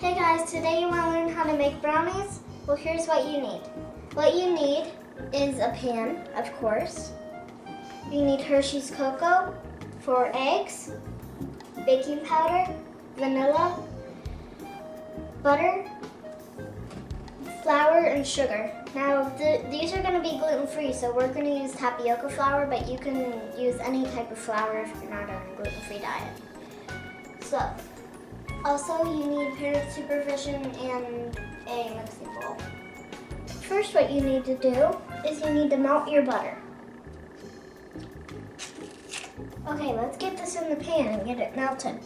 Hey guys, today you want to learn how to make brownies? Well, here's what you need. What you need is a pan, of course. You need Hershey's cocoa, 4 eggs, baking powder, vanilla, butter, flour, and sugar. Now, these are going to be gluten-free, so we're going to use tapioca flour, but you can use any type of flour if you're not on a gluten-free diet. So, also you need parent supervision and a mixing bowl. First, what you need to do is you need to melt your butter. Okay, let's get this in the pan and get it melted.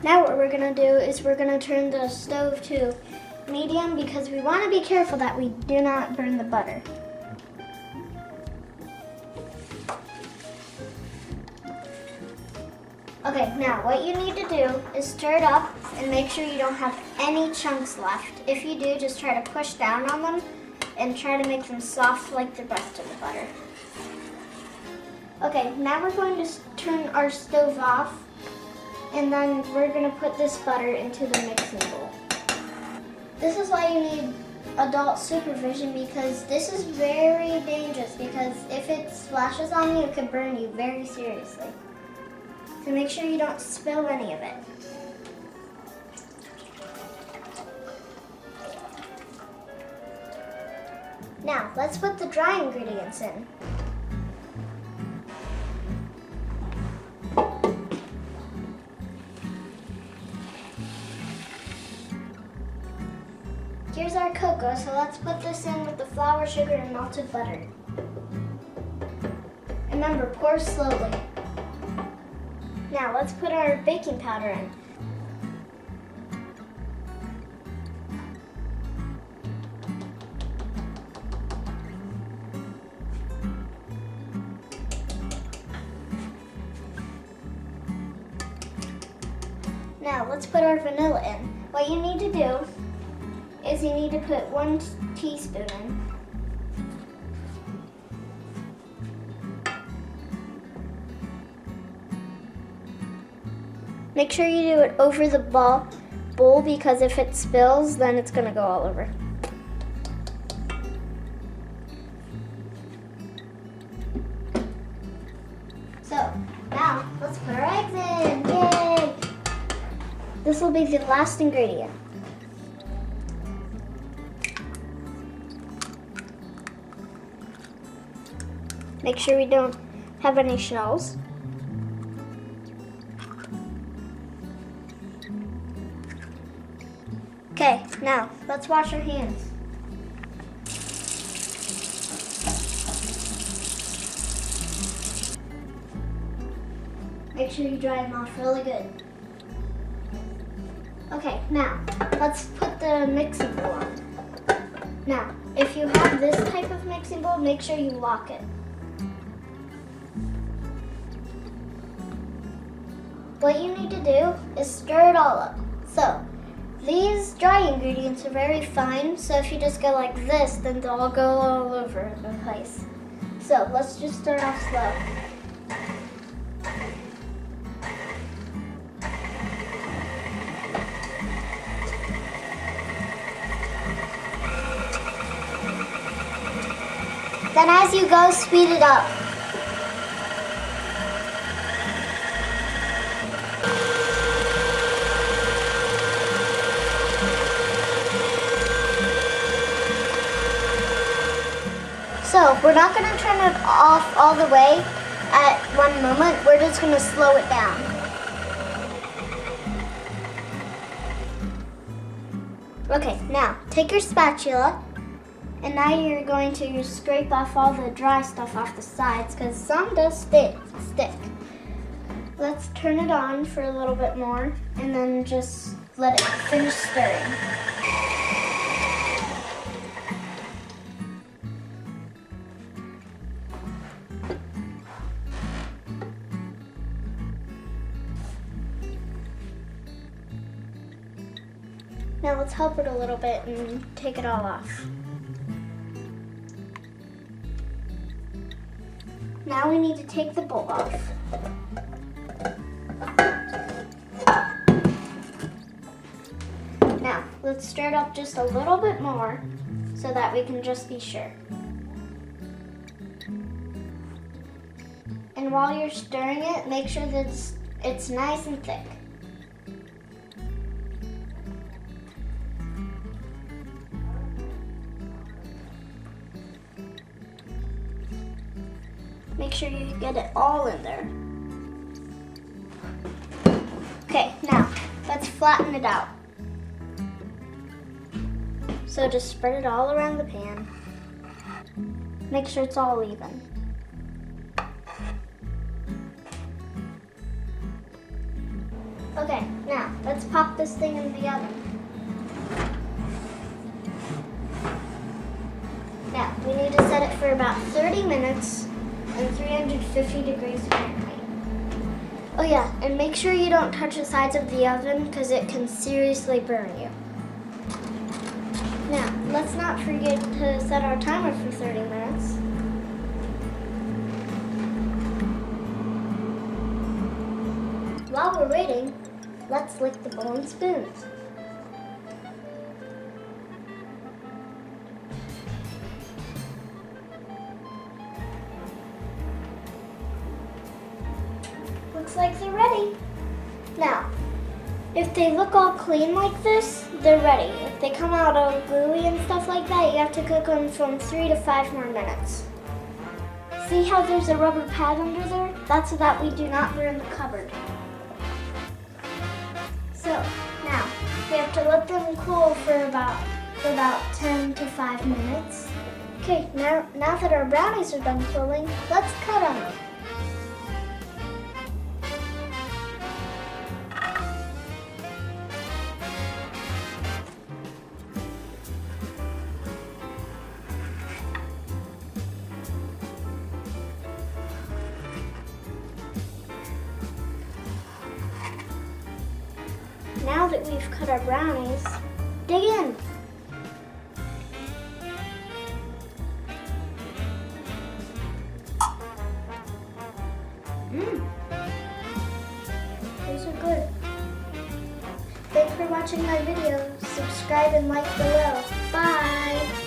Now what we're going to do is we're going to turn the stove to medium because we want to be careful that we do not burn the butter. Okay, now what you need to do is stir it up and make sure you don't have any chunks left. If you do, just try to push down on them and try to make them soft like the rest of the butter. Okay, now we're going to turn our stove off, and then we're going to put this butter into the mixing bowl. This is why you need adult supervision, because this is very dangerous, because if it splashes on you, it could burn you very seriously. So make sure you don't spill any of it. Now, let's put the dry ingredients in. Here's our cocoa, so let's put this in with the flour, sugar, and melted butter. Remember, pour slowly. Now let's put our baking powder in. Now let's put our vanilla in. What you need to do is you need to put 1 teaspoon in. Make sure you do it over the bowl, because if it spills, then it's going to go all over. So, now let's put our eggs in. Yay! This will be the last ingredient. Make sure we don't have any shells. Okay, now let's wash our hands. Make sure you dry them off really good. Okay, now let's put the mixing bowl on. Now, if you have this type of mixing bowl, make sure you lock it. What you need to do is stir it all up. So, these dry ingredients are very fine, so if you just go like this, then they'll all go all over the place. So let's just start off slow. Then as you go, speed it up. So, we're not going to turn it off all the way at one moment. We're just going to slow it down. Okay, now take your spatula, and now you're going to scrape off all the dry stuff off the sides, because some does stick. Let's turn it on for a little bit more, and then just let it finish stirring. Now let's help it a little bit and take it all off. Now we need to take the bowl off. let's stir it up just a little bit more so that we can just be sure. And while you're stirring it, make sure that it's nice and thick. Make sure you get it all in there. Okay, now let's flatten it out. So just spread it all around the pan. Make sure it's all even. Okay, now let's pop this thing in the oven. Now we need to set it for about 30 minutes and 350 degrees Fahrenheit. Oh yeah, and make sure you don't touch the sides of the oven because it can seriously burn you. Now, let's not forget to set our timer for 30 minutes. While we're waiting, let's lick the bowl and spoons. Looks like they're ready. Now, if they look all clean like this, they're ready. If they come out all gooey and stuff like that, you have to cook them from 3 to 5 more minutes. See how there's a rubber pad under there? That's so that we do not burn the cupboard. So, now, we have to let them cool for about 10 to 5 minutes. Okay, now that our brownies are done cooling, let's cut them. Now that we've cut our brownies, dig in. Those are good. Thanks for watching my video. Subscribe and like below. Bye.